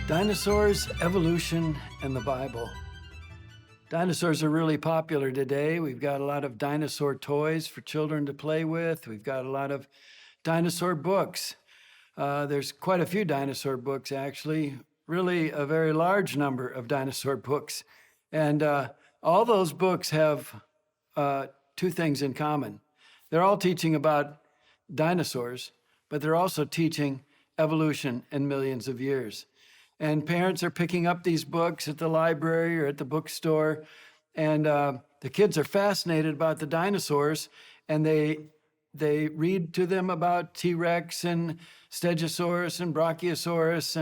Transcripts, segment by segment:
Dinosaurs, evolution, and the Bible. Dinosaurs are really popular today. We've got a lot of dinosaur toys for children to play with. We've got a lot of dinosaur books. There's quite a few dinosaur books, actually, really a very large number of dinosaur books. And all those books have two things in common. They're all teaching about dinosaurs, but they're also teaching evolution in millions of years. And parents are picking up these books at the library or at the bookstore, and the kids are fascinated about the dinosaurs, and they read to them about T-Rex and Stegosaurus and Brachiosaurus,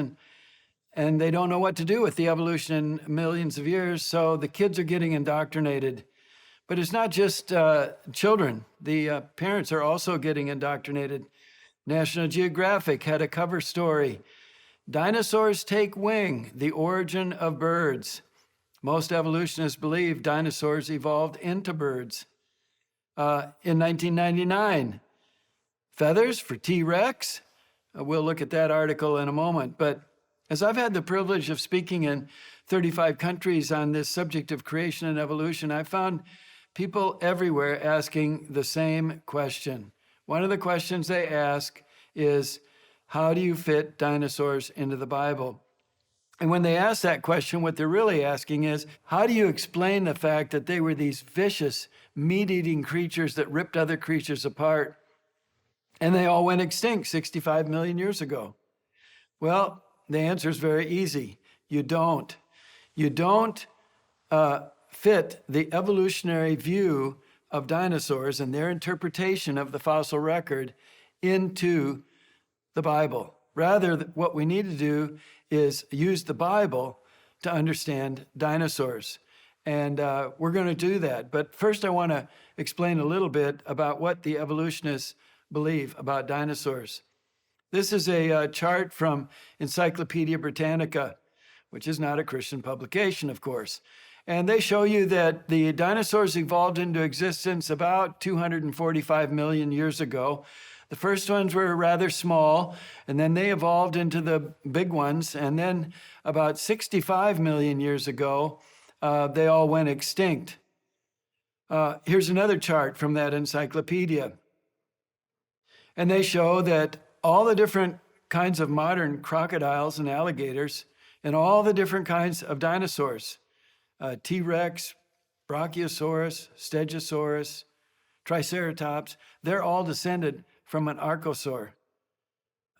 and they don't know what to do with the evolution in millions of years, so the kids are getting indoctrinated. But it's not just children. The parents are also getting indoctrinated. National Geographic had a cover story, "Dinosaurs Take Wing, the Origin of Birds." Most evolutionists believe dinosaurs evolved into birds. In 1999, feathers for T-Rex? We'll look at that article in a moment. But as I've had the privilege of speaking in 35 countries on this subject of creation and evolution, I found people everywhere asking the same question. One of the questions they ask is, how do you fit dinosaurs into the Bible? And when they ask that question, what they're really asking is, how do you explain the fact that they were these vicious, meat-eating creatures that ripped other creatures apart, and they all went extinct 65 million years ago? Well, the answer is very easy. You don't. You don't fit the evolutionary view of dinosaurs and their interpretation of the fossil record into the Bible. Rather, what we need to do is use the Bible to understand dinosaurs. And we're going to do that. But first, I want to explain a little bit about what the evolutionists believe about dinosaurs. This is a chart from Encyclopedia Britannica, which is not a Christian publication, of course. And they show you that the dinosaurs evolved into existence about 245 million years ago. The first ones were rather small, and then they evolved into the big ones. And then about 65 million years ago, they all went extinct. Here's another chart from that encyclopedia. And they show that all the different kinds of modern crocodiles and alligators and all the different kinds of dinosaurs, T-Rex, Brachiosaurus, Stegosaurus, Triceratops, they're all descended from an archosaur.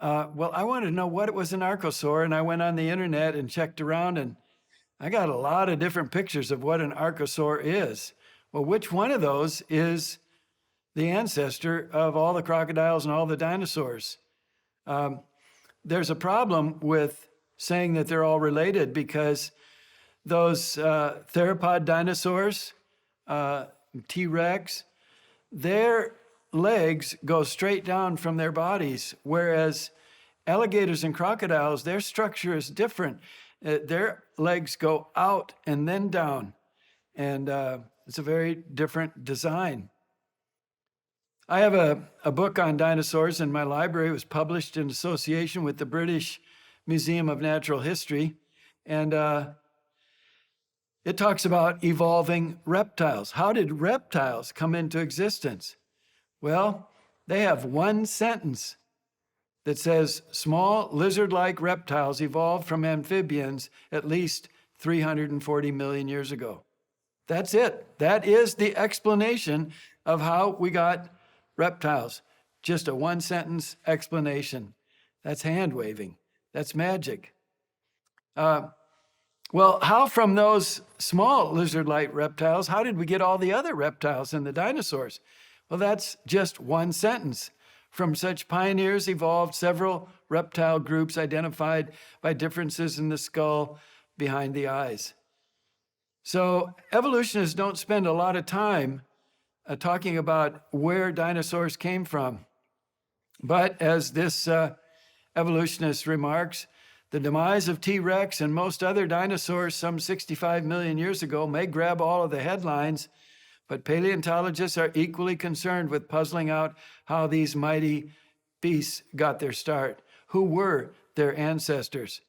Well, I wanted to know what it was an archosaur, and I went on the internet and checked around, and I got a lot of different pictures of what an archosaur is. Well, which one of those is the ancestor of all the crocodiles and all the dinosaurs? There's a problem with saying that they're all related because those theropod dinosaurs, T-Rex, their legs go straight down from their bodies, whereas alligators and crocodiles, their structure is different. Their legs go out and then down, and it's a very different design. I have a book on dinosaurs in my library. It was published in association with the British Museum of Natural History, and it talks about evolving reptiles. How did reptiles come into existence? Well, they have one sentence that says, small lizard-like reptiles evolved from amphibians at least 340 million years ago. That's it. That is the explanation of how we got reptiles. Just a one-sentence explanation. That's hand-waving. That's magic. Well, how from those small lizard-like reptiles, how did we get all the other reptiles and the dinosaurs? Well, that's just one sentence. From such pioneers evolved several reptile groups identified by differences in the skull behind the eyes. So evolutionists don't spend a lot of time talking about where dinosaurs came from. But as this evolutionist remarks, the demise of T-Rex and most other dinosaurs some 65 million years ago may grab all of the headlines, but paleontologists are equally concerned with puzzling out how these mighty beasts got their start. Who were their ancestors?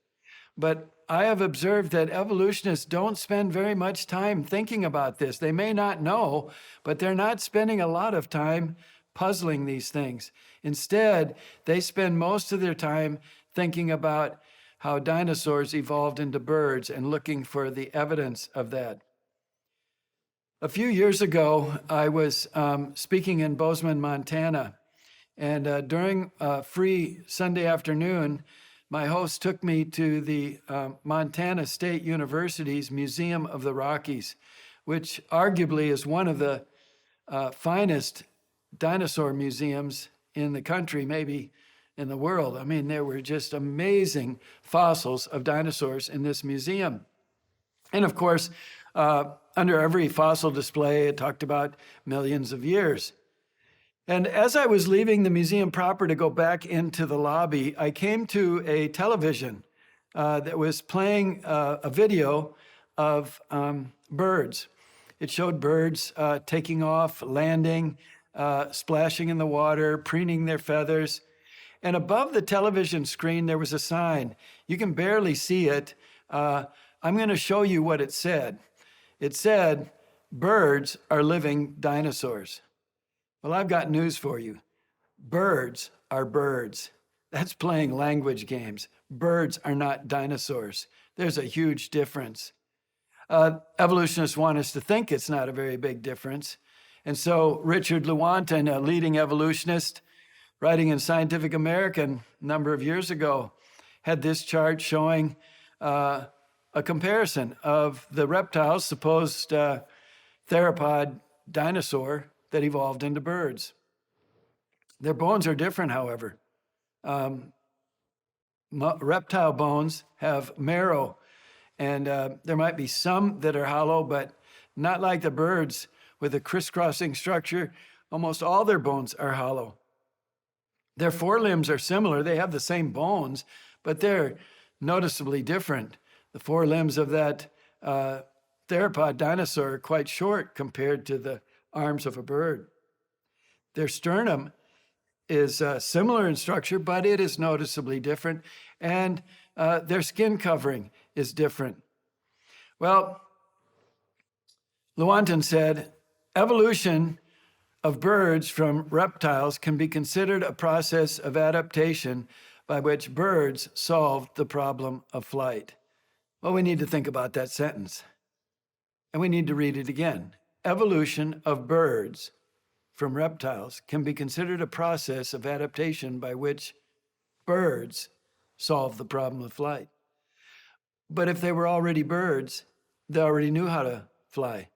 But I have observed that evolutionists don't spend very much time thinking about this. They may not know, but they're not spending a lot of time puzzling these things. Instead, they spend most of their time thinking about how dinosaurs evolved into birds and looking for the evidence of that. A few years ago, I was speaking in Bozeman, Montana, and during a free Sunday afternoon, my host took me to the Montana State University's Museum of the Rockies, which arguably is one of the finest dinosaur museums in the country, maybe in the world. I mean, there were just amazing fossils of dinosaurs in this museum. And of course, under every fossil display, it talked about millions of years. And as I was leaving the museum proper to go back into the lobby, I came to a television that was playing a video of birds. It showed birds taking off, landing, splashing in the water, preening their feathers. And above the television screen, there was a sign. You can barely see it. I'm going to show you what it said. It said, "Birds are living dinosaurs." Well, I've got news for you. Birds are birds. That's playing language games. Birds are not dinosaurs. There's a huge difference. Evolutionists want us to think it's not a very big difference. And so Richard Lewontin, a leading evolutionist, writing in Scientific American a number of years ago, had this chart showing a comparison of the reptiles, supposed theropod dinosaur that evolved into birds. Their bones are different, however. Reptile bones have marrow, and there might be some that are hollow, but not like the birds with a crisscrossing structure. Almost all their bones are hollow. Their forelimbs are similar. They have the same bones, but they're noticeably different. The forelimbs of that theropod dinosaur are quite short compared to the arms of a bird. Their sternum is similar in structure, but it is noticeably different, and their skin covering is different. Well, Lewontin said, evolution of birds from reptiles can be considered a process of adaptation by which birds solved the problem of flight. Well, we need to think about that sentence, and we need to read it again. Evolution of birds from reptiles can be considered a process of adaptation by which birds solve the problem of flight. But if they were already birds, they already knew how to fly.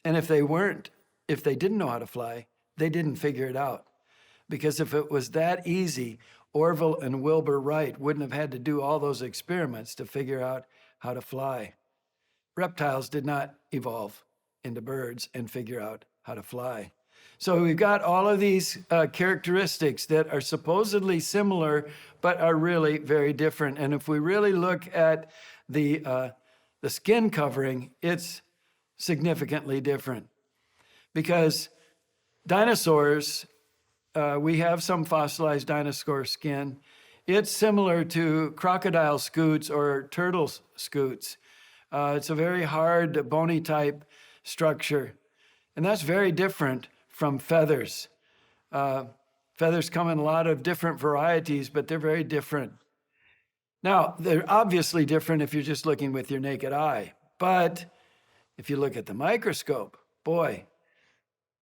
And if they didn't know how to fly, they didn't figure it out. Because if it was that easy, Orville and Wilbur Wright wouldn't have had to do all those experiments to figure out how to fly. Reptiles did not evolve into birds and figure out how to fly. So we've got all of these characteristics that are supposedly similar, but are really very different. And if we really look at the skin covering, it's significantly different. Because dinosaurs, we have some fossilized dinosaur skin. It's similar to crocodile scutes or turtle scutes. It's a very hard, bony type structure. And that's very different from feathers. Feathers come in a lot of different varieties, but they're very different. Now, they're obviously different if you're just looking with your naked eye. But if you look at the microscope, boy,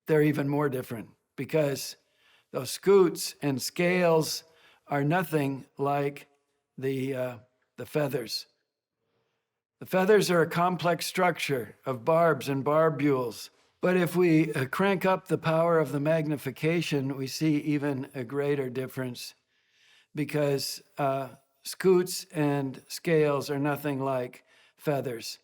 they're even more different, because those scutes and scales are nothing like the feathers. The feathers are a complex structure of barbs and barbules. But if we crank up the power of the magnification, we see even a greater difference, because scutes and scales are nothing like feathers.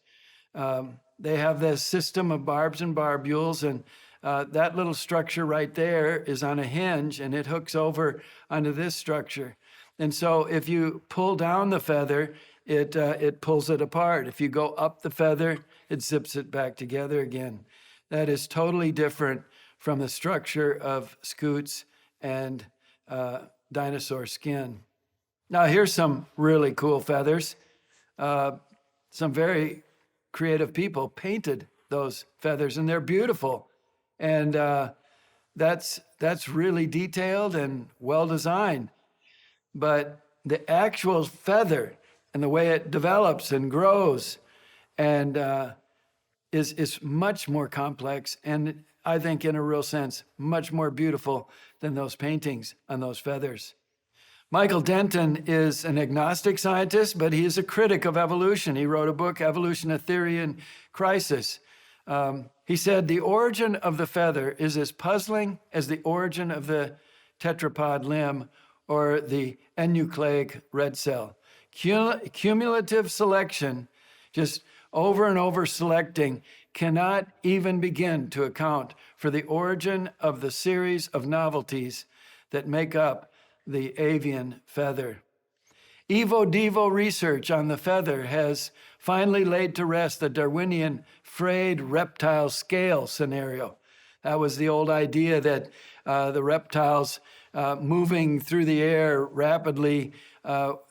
They have this system of barbs and barbules, and that little structure right there is on a hinge, and it hooks over onto this structure. And so if you pull down the feather, it pulls it apart. If you go up the feather, it zips it back together again. That is totally different from the structure of scutes and dinosaur skin. Now, here's some really cool feathers. Some very creative people painted those feathers, and they're beautiful. And that's really detailed and well designed. But the actual feather and the way it develops and grows and is much more complex, and I think in a real sense, much more beautiful than those paintings on those feathers. Michael Denton is an agnostic scientist, but he is a critic of evolution. He wrote a book, Evolution, a Theory in Crisis. He said, the origin of the feather is as puzzling as the origin of the tetrapod limb or the enucleic red cell. Cumulative selection, just over and over selecting, cannot even begin to account for the origin of the series of novelties that make up the avian feather. Evo-Devo research on the feather has finally laid to rest the Darwinian frayed reptile scale scenario. That was the old idea that the reptiles moving through the air rapidly,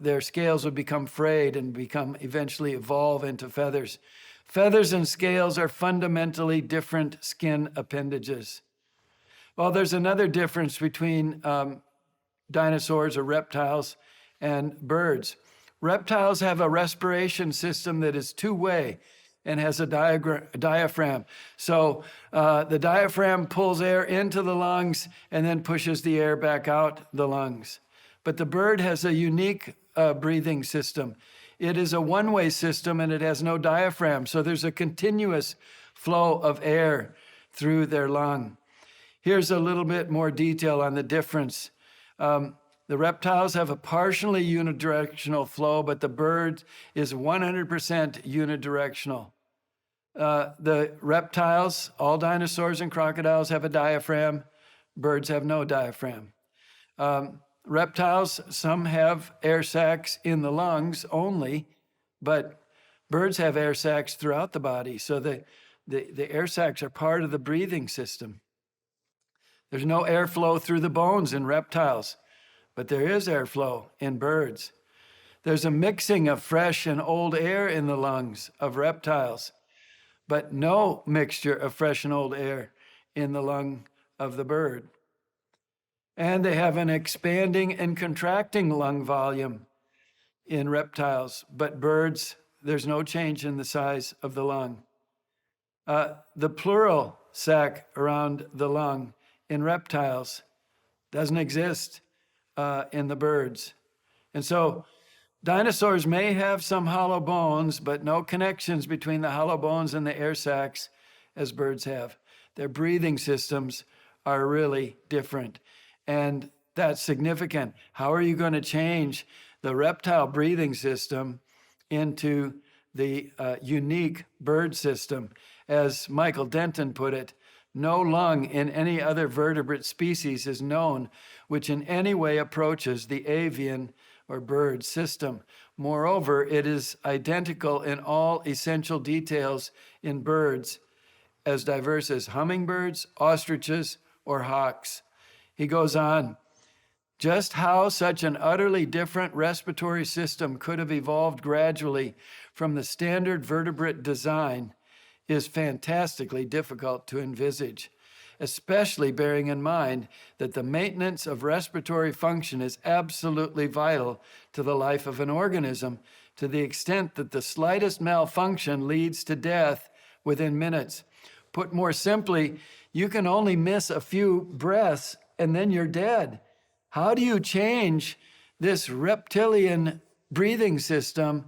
their scales would become frayed and eventually evolve into feathers. Feathers and scales are fundamentally different skin appendages. Well, there's another difference between dinosaurs or reptiles and birds. Reptiles have a respiration system that is two-way and has a diaphragm. So the diaphragm pulls air into the lungs and then pushes the air back out the lungs. But the bird has a unique breathing system. It is a one-way system and it has no diaphragm. So there's a continuous flow of air through their lung. Here's a little bit more detail on the difference. The reptiles have a partially unidirectional flow, but the bird is 100% unidirectional. The reptiles, all dinosaurs and crocodiles have a diaphragm. Birds have no diaphragm. Reptiles, some have air sacs in the lungs only, but birds have air sacs throughout the body. So the air sacs are part of the breathing system. There's no airflow through the bones in reptiles, but there is airflow in birds. There's a mixing of fresh and old air in the lungs of reptiles, but no mixture of fresh and old air in the lung of the bird. And they have an expanding and contracting lung volume in reptiles, but birds, there's no change in the size of the lung. The pleural sac around the lung in reptiles doesn't exist in the birds. And so dinosaurs may have some hollow bones, but no connections between the hollow bones and the air sacs as birds have. Their breathing systems are really different. And that's significant. How are you going to change the reptile breathing system into the unique bird system? As Michael Denton put it, no lung in any other vertebrate species is known which in any way approaches the avian or bird system. Moreover, it is identical in all essential details in birds, as diverse as hummingbirds, ostriches, or hawks. He goes on, just how such an utterly different respiratory system could have evolved gradually from the standard vertebrate design is fantastically difficult to envisage, especially bearing in mind that the maintenance of respiratory function is absolutely vital to the life of an organism, to the extent that the slightest malfunction leads to death within minutes. Put more simply, you can only miss a few breaths and then you're dead. How do you change this reptilian breathing system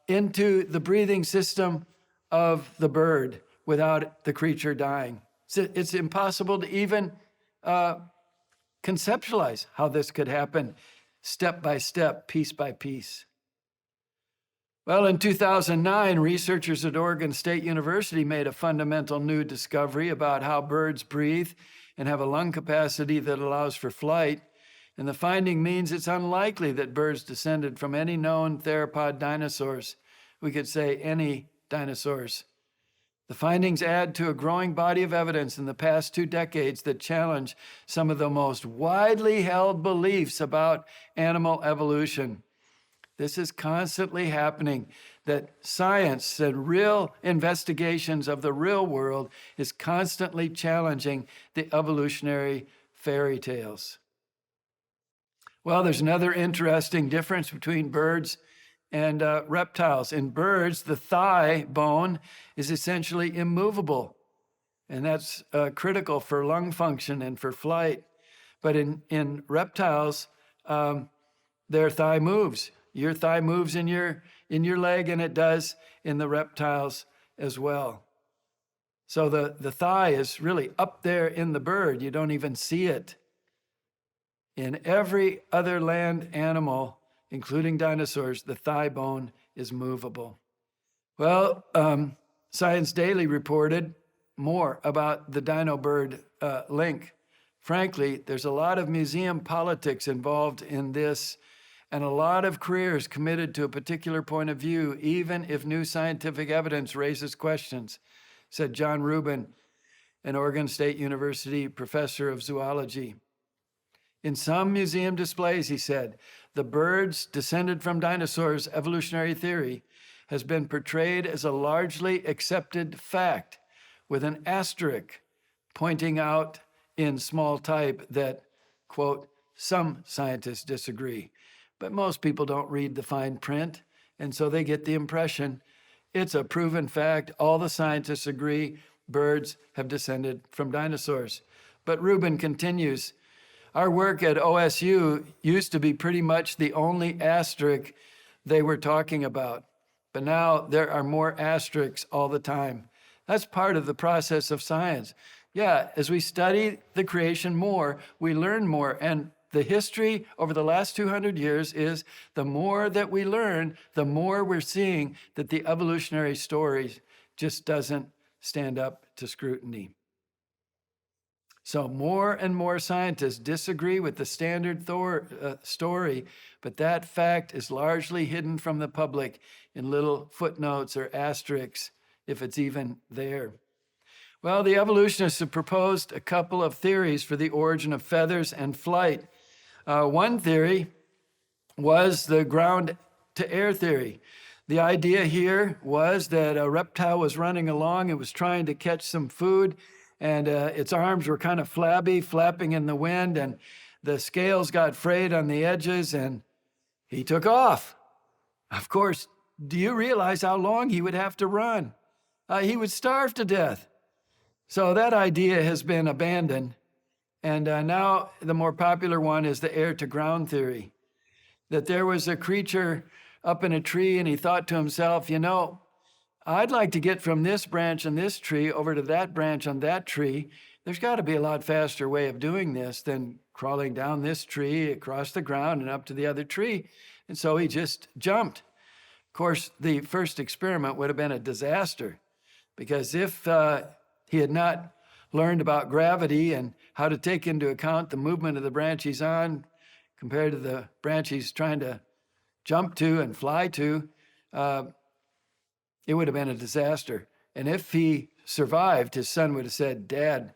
into the breathing system of the bird without the creature dying? It's impossible to even conceptualize how this could happen step by step, piece by piece. Well, in 2009, researchers at Oregon State University made a fundamental new discovery about how birds breathe and have a lung capacity that allows for flight. And the finding means it's unlikely that birds descended from any known theropod dinosaurs. We could say any dinosaurs. The findings add to a growing body of evidence in the past 2 decades that challenge some of the most widely held beliefs about animal evolution. This is constantly happening, that science and real investigations of the real world is constantly challenging the evolutionary fairy tales. Well, there's another interesting difference between birds and reptiles. In birds, the thigh bone is essentially immovable, and that's critical for lung function and for flight. But in reptiles, their thigh moves. Your thigh moves in your leg, and it does in the reptiles as well. So the thigh is really up there in the bird. You don't even see it. In every other land animal, including dinosaurs, the thigh bone is movable. Well, Science Daily reported more about the dino-bird link. Frankly, there's a lot of museum politics involved in this, and a lot of careers committed to a particular point of view, even if new scientific evidence raises questions, said John Rubin, an Oregon State University professor of zoology. In some museum displays, he said, the birds descended from dinosaurs evolutionary theory has been portrayed as a largely accepted fact, with an asterisk pointing out in small type that, quote, some scientists disagree. But most people don't read the fine print, and so they get the impression it's a proven fact. All the scientists agree birds have descended from dinosaurs. But Rubin continues, our work at OSU used to be pretty much the only asterisk they were talking about, but now there are more asterisks all the time. That's part of the process of science. Yeah, as we study the creation more, we learn more, and the history over the last 200 years is the more that we learn, the more we're seeing that the evolutionary story just doesn't stand up to scrutiny. So more and more scientists disagree with the standard story, but that fact is largely hidden from the public in little footnotes or asterisks, if it's even there. Well, the evolutionists have proposed a couple of theories for the origin of feathers and flight. One theory was the ground-to-air theory. The idea here was that a reptile was running along, it was trying to catch some food, and its arms were kind of flabby, flapping in the wind, and the scales got frayed on the edges, and he took off. Of course, do you realize how long he would have to run? He would starve to death. So that idea has been abandoned. And now the more popular one is the air-to-ground theory, that there was a creature up in a tree and he thought to himself, you know, I'd like to get from this branch on this tree over to that branch on that tree. There's got to be a lot faster way of doing this than crawling down this tree, across the ground, and up to the other tree. And so he just jumped. Of course, the first experiment would have been a disaster, because if he had not learned about gravity and how to take into account the movement of the branch he's on compared to the branch he's trying to jump to and fly to, it would have been a disaster. And if he survived, his son would have said, Dad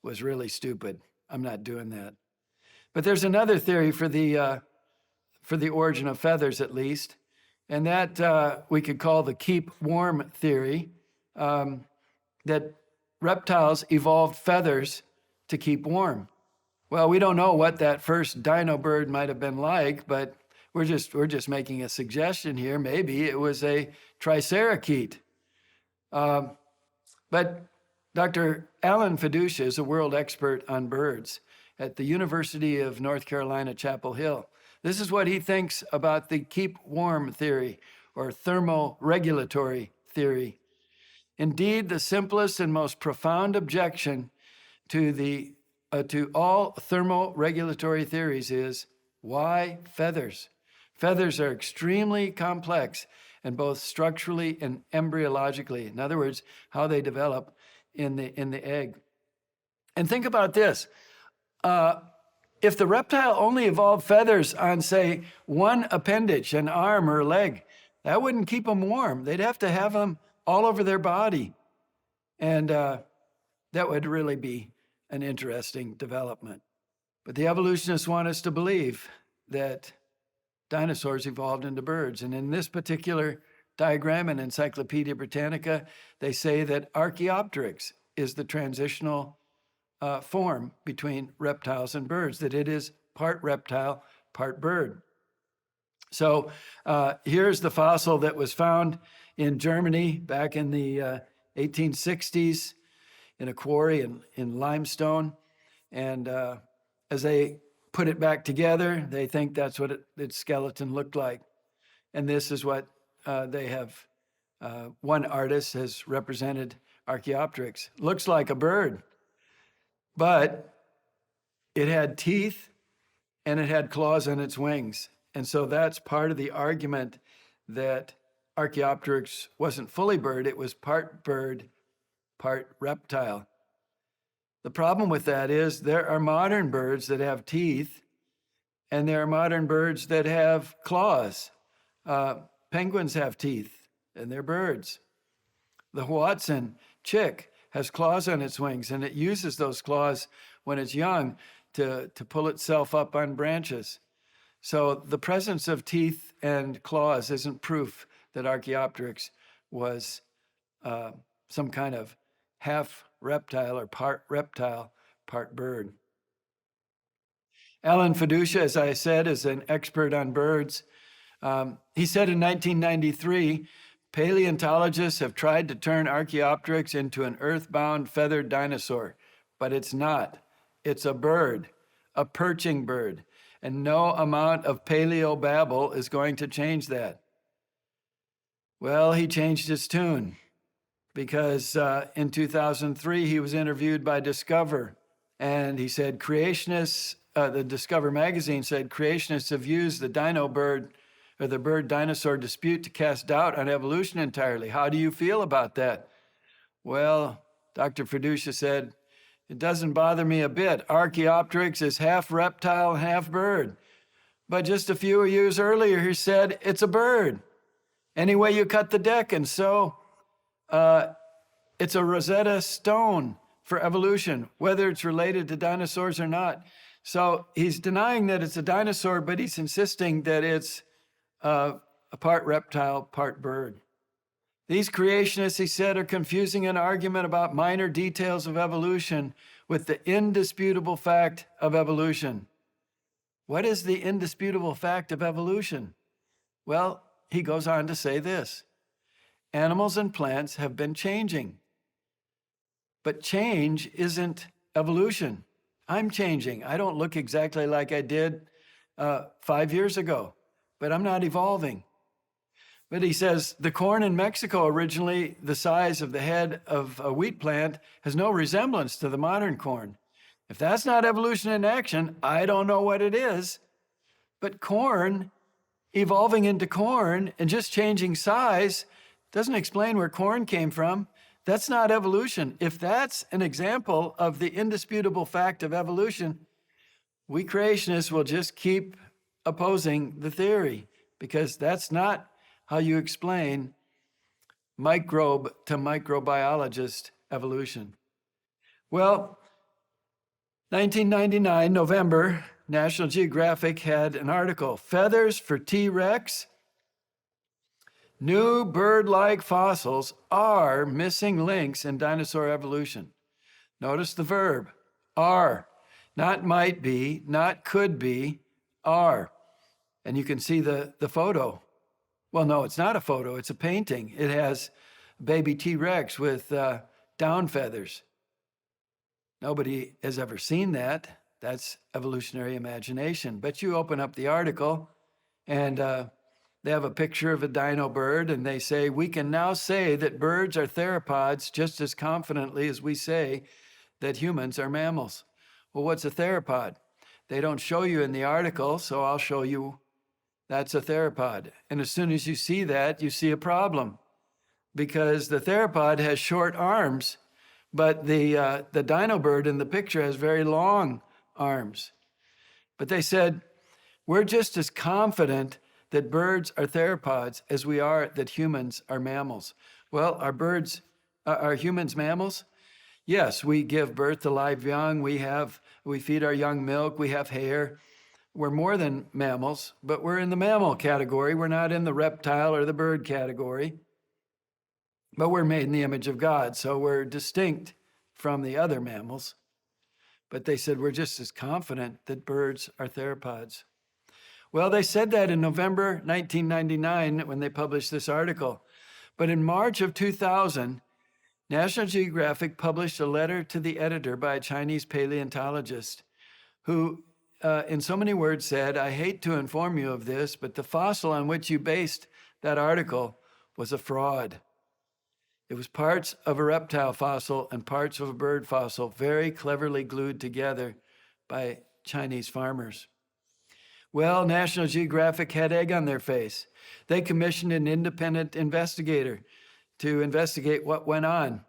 was really stupid. I'm not doing that. But there's another theory for the origin of feathers, at least, and that we could call the keep warm theory, that reptiles evolved feathers to keep warm. Well, we don't know what that first dino bird might have been like, but we're just making a suggestion here. Maybe it was a triceratops. But Dr. Alan Fiducia is a world expert on birds at the University of North Carolina, Chapel Hill. This is what he thinks about the keep warm theory, or thermoregulatory theory. Indeed, the simplest and most profound objection to all thermoregulatory theories is, why feathers? Feathers are extremely complex, and both structurally and embryologically. In other words, how they develop in the egg. And think about this. If the reptile only evolved feathers on, say, one appendage, an arm or a leg, that wouldn't keep them warm. They'd have to have them all over their body. And that would really be an interesting development. But the evolutionists want us to believe that dinosaurs evolved into birds. And in this particular diagram in Encyclopedia Britannica, they say that Archaeopteryx is the transitional form between reptiles and birds, that it is part reptile, part bird. So here's the fossil that was found in Germany back in the 1860s in a quarry in limestone. And as they put it back together, they think that's what its skeleton looked like. And this is what they have. One artist has represented Archaeopteryx. Looks like a bird, but it had teeth and it had claws on its wings. And so that's part of the argument that Archaeopteryx wasn't fully bird, it was part bird, part reptile. The problem with that is there are modern birds that have teeth, and there are modern birds that have claws. Penguins have teeth, and they're birds. The Hoatzin chick has claws on its wings, and it uses those claws when it's young to pull itself up on branches. So the presence of teeth and claws isn't proof that Archaeopteryx was some kind of half reptile or part reptile, part bird. Alan Fiducia, as I said, is an expert on birds. He said in 1993, paleontologists have tried to turn Archaeopteryx into an earthbound feathered dinosaur, but it's not. It's a bird, a perching bird, and no amount of paleobabble is going to change that. Well, he changed his tune because in 2003, he was interviewed by Discover, and he said, the Discover magazine said, creationists have used the the bird-dinosaur dispute to cast doubt on evolution entirely. How do you feel about that? Well, Dr. Fiducia said, it doesn't bother me a bit. Archaeopteryx is half reptile and half bird. But just a few years earlier, he said, it's a bird. Any way you cut the deck, and so it's a Rosetta Stone for evolution, whether it's related to dinosaurs or not. So he's denying that it's a dinosaur, but he's insisting that it's a part reptile, part bird. These creationists, he said, are confusing an argument about minor details of evolution with the indisputable fact of evolution. What is the indisputable fact of evolution? Well, he goes on to say this. Animals and plants have been changing. But change isn't evolution. I'm changing. I don't look exactly like I did 5 years ago, but I'm not evolving. But he says the corn in Mexico, originally the size of the head of a wheat plant, has no resemblance to the modern corn. If that's not evolution in action, I don't know what it is. But corn evolving into corn and just changing size doesn't explain where corn came from. That's not evolution. If that's an example of the indisputable fact of evolution, we creationists will just keep opposing the theory, because that's not how you explain microbe to microbiologist evolution. Well, 1999, November, National Geographic had an article, Feathers for T-Rex? New bird-like fossils are missing links in dinosaur evolution. Notice the verb, are. Not might be, not could be, are. And you can see the photo. Well, no, it's not a photo, it's a painting. It has baby T-Rex with down feathers. Nobody has ever seen that. That's evolutionary imagination. But you open up the article and they have a picture of a dino bird, and they say, we can now say that birds are theropods just as confidently as we say that humans are mammals. Well, what's a theropod? They don't show you in the article, so I'll show you that's a theropod. And as soon as you see that, you see a problem, because the theropod has short arms, but the dino bird in the picture has very long arms. But they said, we're just as confident that birds are theropods as we are that humans are mammals. Well, are birds Are humans mammals? Yes, we give birth to live young. We feed our young milk. We have hair. We're more than mammals, but we're in the mammal category. We're not in the reptile or the bird category. But we're made in the image of God, so we're distinct from the other mammals. But they said we're just as confident that birds are theropods. Well, they said that in November 1999 when they published this article. But in March of 2000, National Geographic published a letter to the editor by a Chinese paleontologist who, in so many words, said, "I hate to inform you of this, but the fossil on which you based that article was a fraud. It was parts of a reptile fossil and parts of a bird fossil, very cleverly glued together by Chinese farmers." Well, National Geographic had egg on their face. They commissioned an independent investigator to investigate what went on.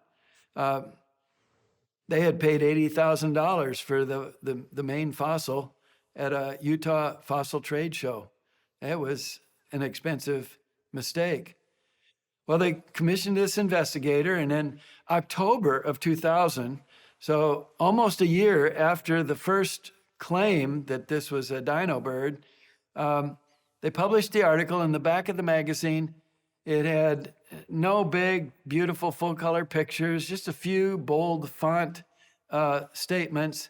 They had paid $80,000 for the main fossil at a Utah fossil trade show. It was an expensive mistake. Well, they commissioned this investigator, and in October of 2000, so almost a year after the first claim that this was a dino bird, they published the article in the back of the magazine. It had no big, beautiful, full-color pictures, just a few bold font statements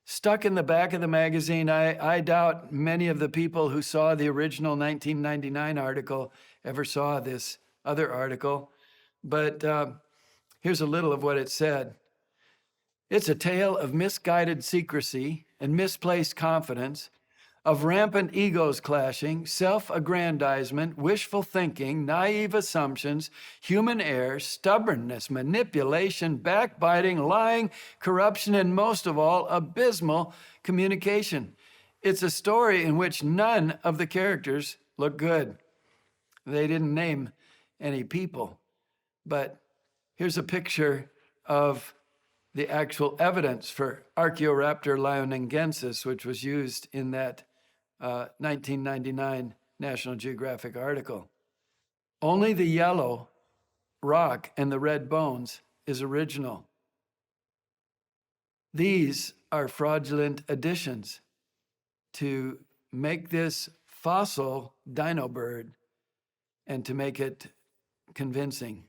stuck in the back of the magazine. I doubt many of the people who saw the original 1999 article ever saw this other article, but here's a little of what it said. It's a tale of misguided secrecy and misplaced confidence, of rampant egos clashing, self-aggrandizement, wishful thinking, naive assumptions, human error, stubbornness, manipulation, backbiting, lying, corruption, and most of all, abysmal communication. It's a story in which none of the characters look good. They didn't name any people, but here's a picture of the actual evidence for Archaeoraptor lionensis, which was used in that 1999 National Geographic article. Only the yellow rock and the red bones is original. These are fraudulent additions to make this fossil dino bird and to make it convincing.